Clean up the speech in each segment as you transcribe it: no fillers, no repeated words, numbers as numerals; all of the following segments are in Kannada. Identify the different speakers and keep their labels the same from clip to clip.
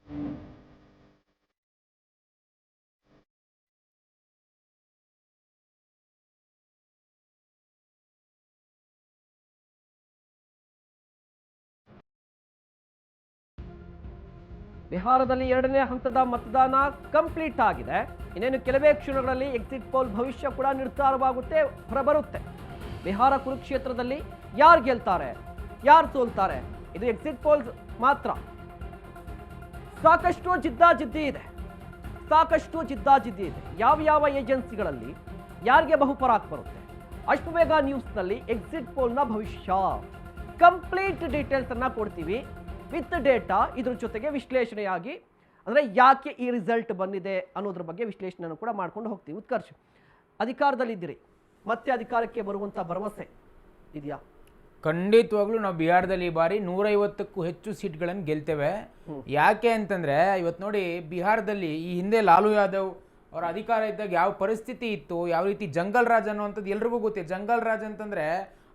Speaker 1: ಬಿಹಾರದಲ್ಲಿ ಎರಡನೇ ಹಂತದ ಮತದಾನ ಕಂಪ್ಲೀಟ್ ಆಗಿದೆ. ಇನ್ನೇನು ಕೆಲವೇ ಕ್ಷಣಗಳಲ್ಲಿ ಎಕ್ಸಿಟ್ ಪೋಲ್ ಭವಿಷ್ಯ ಕೂಡ ನಿರ್ಧಾರವಾಗುತ್ತೆ, ಹೊರಬರುತ್ತೆ. ಬಿಹಾರ ಕುರುಕ್ಷೇತ್ರದಲ್ಲಿ ಯಾರು ಗೆಲ್ತಾರೆ, ಯಾರು ಸೋಲ್ತಾರೆ, ಇದು ಎಕ್ಸಿಟ್ ಪೋಲ್ಸ್ ಮಾತ್ರ. ಸಾಕಷ್ಟು ಜಿದ್ದಾಜಿದ್ದಿ ಇದೆ, ಯಾವ ಯಾವ ಏಜೆನ್ಸಿಗಳಲ್ಲಿ ಯಾರಿಗೆ ಬಹುಪರಾಕ್ ಬರುತ್ತೆ. ಅಷ್ಟು ಬೇಗ ನ್ಯೂಸ್ನಲ್ಲಿ ಎಕ್ಸಿಟ್ ಪೋಲ್ನ ಭವಿಷ್ಯ ಕಂಪ್ಲೀಟ್ ಡೀಟೇಲ್ಸ್ ಅನ್ನ ಕೊಡ್ತೀವಿ ವಿತ್ ಡೇಟಾ. ಇದ್ರ ಜೊತೆಗೆ ವಿಶ್ಲೇಷಣೆಯಾಗಿ ಅಂದರೆ ಯಾಕೆ ಈ ರಿಸಲ್ಟ್ ಬಂದಿದೆ ಅನ್ನೋದ್ರ ಬಗ್ಗೆ ವಿಶ್ಲೇಷಣೆಯನ್ನು ಕೂಡ ಮಾಡ್ಕೊಂಡು ಹೋಗ್ತೀವಿ. ಉತ್ಕರ್ಷ್, ಅಧಿಕಾರದಲ್ಲಿದ್ದೀರಿ, ಮತ್ತೆ ಅಧಿಕಾರಕ್ಕೆ ಬರುವಂಥ ಭರವಸೆ ಇದೆಯಾ?
Speaker 2: ಖಂಡಿತವಾಗ್ಲೂ ನಾವು ಬಿಹಾರದಲ್ಲಿ ಈ ಬಾರಿ 150ಕ್ಕೂ ಹೆಚ್ಚು ಸೀಟ್ಗಳನ್ನು ಗೆಲ್ತೇವೆ. ಯಾಕೆ ಅಂತಂದರೆ ಇವತ್ತು ನೋಡಿ, ಬಿಹಾರದಲ್ಲಿ ಈ ಹಿಂದೆ ಲಾಲು ಯಾದವ್ ಅವರ ಅಧಿಕಾರ ಇದ್ದಾಗ ಯಾವ ಪರಿಸ್ಥಿತಿ ಇತ್ತು, ಯಾವ ರೀತಿ ಜಂಗಲ್ ರಾಜ್ ಅನ್ನುವಂಥದ್ದು ಎಲ್ರಿಗೂ ಗೊತ್ತಿದೆ. ಜಂಗಲ್ ರಾಜ್ ಅಂತಂದರೆ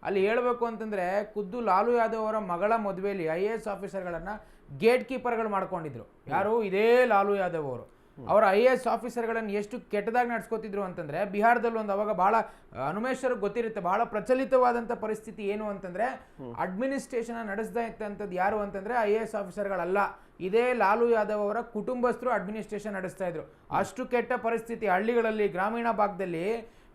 Speaker 2: ಅಲ್ಲಿ ಹೇಳಬೇಕು ಅಂತಂದರೆ ಖುದ್ದು ಲಾಲು ಯಾದವ್ ಅವರ ಮಗಳ ಮದುವೆಯಲ್ಲಿ IAS ಆಫೀಸರ್ಗಳನ್ನು ಗೇಟ್ ಕೀಪರ್ಗಳು ಮಾಡ್ಕೊಂಡಿದ್ರು. ಯಾರು? ಇದೇ ಲಾಲು ಯಾದವ್ ಅವರು. ಅವರ IAS ಆಫೀಸರ್ಗಳನ್ನು ಎಷ್ಟು ಕೆಟ್ಟದಾಗಿ ನಡ್ಸ್ಕೊತಿದ್ರು ಅಂತಂದರೆ, ಬಿಹಾರದಲ್ಲಿ ಒಂದು ಅವಾಗ ಭಾಳ ಅನುಮೇಶ್ವರ್ಗೆ ಗೊತ್ತಿರುತ್ತೆ, ಭಾಳ ಪ್ರಚಲಿತವಾದಂಥ ಪರಿಸ್ಥಿತಿ ಏನು ಅಂತಂದರೆ, ಅಡ್ಮಿನಿಸ್ಟ್ರೇಷನ್ ನಡೆಸ್ತಾ ಇತ್ತಂಥದ್ದು ಯಾರು ಅಂತಂದರೆ IAS ಆಫೀಸರ್ಗಳಲ್ಲ, ಇದೇ ಲಾಲು ಯಾದವ್ ಅವರ ಕುಟುಂಬಸ್ಥರು ಅಡ್ಮಿನಿಸ್ಟ್ರೇಷನ್ ನಡೆಸ್ತಾ ಇದ್ರು. ಅಷ್ಟು ಕೆಟ್ಟ ಪರಿಸ್ಥಿತಿ ಹಳ್ಳಿಗಳಲ್ಲಿ, ಗ್ರಾಮೀಣ ಭಾಗದಲ್ಲಿ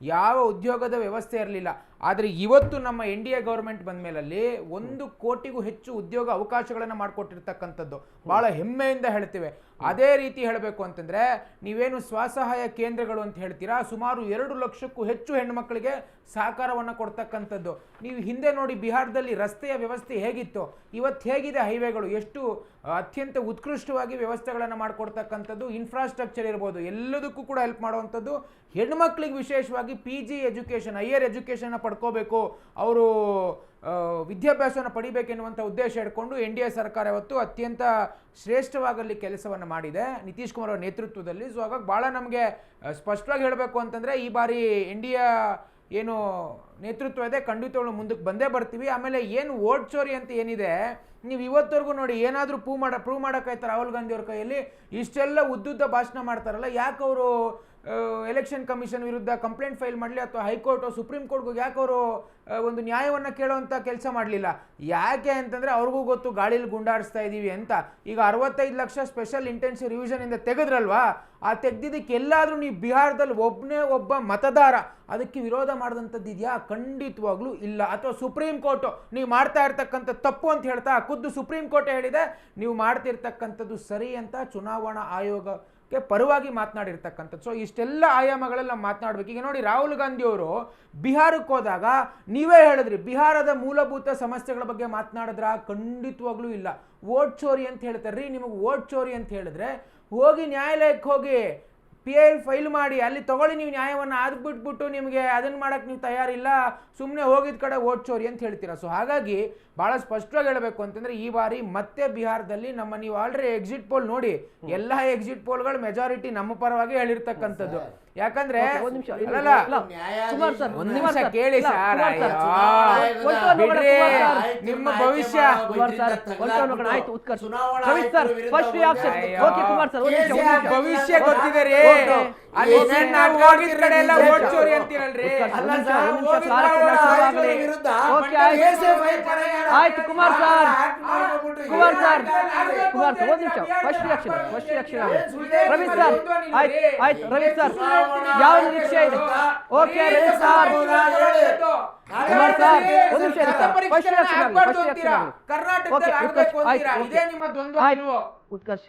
Speaker 2: ಯಾವ ಉದ್ಯೋಗದ ವ್ಯವಸ್ಥೆ ಇರಲಿಲ್ಲ. ಆದರೆ ಇವತ್ತು ನಮ್ಮ NDA ಗೌರ್ಮೆಂಟ್ ಬಂದ ಮೇಲಲ್ಲಿ 1 ಕೋಟಿಗೂ ಹೆಚ್ಚು ಉದ್ಯೋಗ ಅವಕಾಶಗಳನ್ನು ಮಾಡಿಕೊಟ್ಟಿರ್ತಕ್ಕಂಥದ್ದು ಭಾಳ ಹೆಮ್ಮೆಯಿಂದ ಹೇಳ್ತೇವೆ. ಅದೇ ರೀತಿ ಹೇಳಬೇಕು ಅಂತಂದರೆ, ನೀವೇನು ಸ್ವಸಹಾಯ ಕೇಂದ್ರಗಳು ಅಂತ ಹೇಳ್ತೀರಾ, ಸುಮಾರು 2 ಲಕ್ಷಕ್ಕೂ ಹೆಚ್ಚು ಹೆಣ್ಣುಮಕ್ಕಳಿಗೆ ಸಹಕಾರವನ್ನು ಕೊಡ್ತಕ್ಕಂಥದ್ದು. ನೀವು ಹಿಂದೆ ನೋಡಿ ಬಿಹಾರದಲ್ಲಿ ರಸ್ತೆಯ ವ್ಯವಸ್ಥೆ ಹೇಗಿತ್ತು, ಇವತ್ತು ಹೇಗಿದೆ ಹೈವೇಗಳು, ಎಷ್ಟು ಅತ್ಯಂತ ಉತ್ಕೃಷ್ಟವಾಗಿ ವ್ಯವಸ್ಥೆಗಳನ್ನು ಮಾಡಿಕೊಡ್ತಕ್ಕಂಥದ್ದು. ಇನ್ಫ್ರಾಸ್ಟ್ರಕ್ಚರ್ ಇರ್ಬೋದು, ಎಲ್ಲದಕ್ಕೂ ಕೂಡ ಹೆಲ್ಪ್ ಮಾಡುವಂಥದ್ದು. ಹೆಣ್ಮಕ್ಳಿಗೆ ವಿಶೇಷವಾಗಿ PG ಎಜುಕೇಷನ್, ಹೈಯರ್ ಎಜುಕೇಷನ್ನ ಪಡ್ಕೋಬೇಕು, ಅವರು ವಿದ್ಯಾಭ್ಯಾಸವನ್ನು ಪಡಿಬೇಕೆನ್ನುವಂಥ ಉದ್ದೇಶ ಇಟ್ಕೊಂಡು NDA ಸರ್ಕಾರ ಇವತ್ತು ಅತ್ಯಂತ ಶ್ರೇಷ್ಠವಾಗಲಿ ಕೆಲಸವನ್ನು ಮಾಡಿದೆ ನಿತೀಶ್ ಕುಮಾರ್ ಅವರ ನೇತೃತ್ವದಲ್ಲಿ. ಸೊ ಹಾಗಾಗಿ ಭಾಳ ನಮಗೆ ಸ್ಪಷ್ಟವಾಗಿ ಹೇಳಬೇಕು ಅಂತಂದರೆ, ಈ ಬಾರಿ NDA ಏನು ನೇತೃತ್ವ ಇದೆ ಖಂಡಿತವಾಗ್ಲೂ ಮುಂದಕ್ಕೆ ಬಂದೇ ಬರ್ತೀವಿ. ಆಮೇಲೆ ಏನು ವೋಟ್ ಚೋರಿ ಅಂತ ಏನಿದೆ, ನೀವು ಇವತ್ತವರೆಗೂ ನೋಡಿ ಏನಾದರೂ ಪ್ರೂವ್ ಮಾಡೋಕ್ಕಾಯ್ತು ರಾಹುಲ್ ಗಾಂಧಿ ಅವ್ರ ಕೈಯಲ್ಲಿ? ಇಷ್ಟೆಲ್ಲ ಉದ್ದುದ್ದ ಭಾಷಣ ಮಾಡ್ತಾರಲ್ಲ, ಯಾಕೆ ಅವರು ಎಲೆಕ್ಷನ್ ಕಮಿಷನ್ ವಿರುದ್ಧ ಕಂಪ್ಲೇಂಟ್ ಫೈಲ್ ಮಾಡಲಿ, ಅಥವಾ ಹೈಕೋರ್ಟು ಸುಪ್ರೀಂ ಕೋರ್ಟ್ಗೆ ಯಾಕೆ ಅವರು ಒಂದು ನ್ಯಾಯವನ್ನು ಕೇಳುವಂಥ ಕೆಲಸ ಮಾಡಲಿಲ್ಲ? ಯಾಕೆ ಅಂತಂದರೆ ಅವ್ರಿಗೂ ಗೊತ್ತು ಗಾಳಿಲಿ ಗುಂಡಾಡಿಸ್ತಾ ಇದ್ದೀವಿ ಅಂತ. ಈಗ 65 ಲಕ್ಷ ಸ್ಪೆಷಲ್ ಇಂಟೆನ್ಸಿವ್ ರಿವಿಷನಿಂದ ತೆಗೆದ್ರಲ್ವಾ, ಆ ತೆಗೆದಿದ್ದಕ್ಕೆ ಎಲ್ಲಾದರೂ ನೀವು ಬಿಹಾರದಲ್ಲಿ ಒಬ್ಬ ಮತದಾರ ಅದಕ್ಕೆ ವಿರೋಧ ಮಾಡಿದಂಥದ್ದು ಇದೆಯಾ? ಖಂಡಿತವಾಗ್ಲೂ ಇಲ್ಲ. ಅಥವಾ ಸುಪ್ರೀಂ ಕೋರ್ಟು ನೀವು ಮಾಡ್ತಾ ಇರ್ತಕ್ಕಂಥ ತಪ್ಪು ಅಂತ ಹೇಳ್ತಾ, ಖುದ್ದು ಸುಪ್ರೀಂ ಕೋರ್ಟೇ ಹೇಳಿದೆ ನೀವು ಮಾಡ್ತಿರ್ತಕ್ಕಂಥದ್ದು ಸರಿ ಅಂತ ಚುನಾವಣಾ ಆಯೋಗಕ್ಕೆ ಪರವಾಗಿ ಮಾತನಾಡಿರ್ತಕ್ಕಂಥದ್ದು. ಸೊ ಇಷ್ಟೆಲ್ಲ ಆಯಾಮಗಳಲ್ಲಿ ನಾವು ಮಾತನಾಡಬೇಕು. ಈಗ ನೋಡಿ, ರಾಹುಲ್ ಗಾಂಧಿ ಅವರು ಬಿಹಾರಕ್ಕೆ ಹೋದಾಗ ನೀವೇ ಹೇಳಿದ್ರಿ, ಬಿಹಾರದ ಮೂಲಭೂತ ಸಮಸ್ಯೆಗಳ ಬಗ್ಗೆ ಮಾತನಾಡಿದ್ರ? ಖಂಡಿತವಾಗ್ಲೂ ಇಲ್ಲ. ವೋಟ್ ಚೋರಿ ಅಂತ ಹೇಳ್ತಾರ್ರಿ. ನಿಮಗೆ ವೋಟ್ ಚೋರಿ ಅಂತ ಹೇಳಿದ್ರೆ ಹೋಗಿ ನ್ಯಾಯಾಲಯಕ್ಕೆ ಹೋಗಿ PIL ಫೈಲ್ ಮಾಡಿ ಅಲ್ಲಿ ತಗೊಳ್ಳಿ ನೀವು ನ್ಯಾಯವನ್ನು. ಅದು ಬಿಟ್ಬಿಟ್ಟು ನಿಮಗೆ ಅದನ್ನು ಮಾಡೋಕ್ಕೆ ನೀವು ತಯಾರಿಲ್ಲ, ಸುಮ್ಮನೆ ಹೋಗಿದ ಕಡೆ ವೋಟ್ ಚೋರಿ ಅಂತ ಹೇಳ್ತೀರಾ. ಸೊ ಹಾಗಾಗಿ ಭಾಳ ಸ್ಪಷ್ಟವಾಗಿ ಹೇಳಬೇಕು ಅಂತಂದರೆ, ಈ ಬಾರಿ ಮತ್ತೆ ಬಿಹಾರದಲ್ಲಿ ನೀವು ಆಲ್ರೆಡಿ ಎಕ್ಸಿಟ್ ಪೋಲ್ ನೋಡಿ, ಎಲ್ಲ ಎಕ್ಸಿಟ್ ಪೋಲ್ಗಳು ಮೆಜಾರಿಟಿ ನಮ್ಮ ಪರವಾಗಿ ಹೇಳಿರ್ತಕ್ಕಂಥದ್ದು. ಯಾಕಂದ್ರೆ ಒಂದು ನಿಮಿಷ ಕೇಳಿ ಸರ್, ನಿಮ್ಮ ಭವಿಷ್ಯ ಭವಿಷ್ಯ ಗೊತ್ತಿದೆ ರೀ. ಹೋಗಿದ ಕಡೆ ಎಲ್ಲ ವೋಟ್ ಚೋರಿ ಅಂತೀರಲ್ರಿ.
Speaker 1: ಆಯ್ತು ಕುಮಾರ್ ಸರ್, ಒಂದು ನಿಮಿಷ. ಫಸ್ಟ್ ರಿಯಾಕ್ಷನ್ ರವಿ ಸರ್, ಆಯ್ತು ರವಿ ಸರ್, ಯಾವ ನಿರೀಕ್ಷೆ ಇದೆ? Okay Ravi sir, Kumar sir ಒಂದು ನಿಮಿಷ ಫಸ್ಟ್ ರಿಯಾಕ್ಷನ್. ಉತ್ಕರ್ಷ್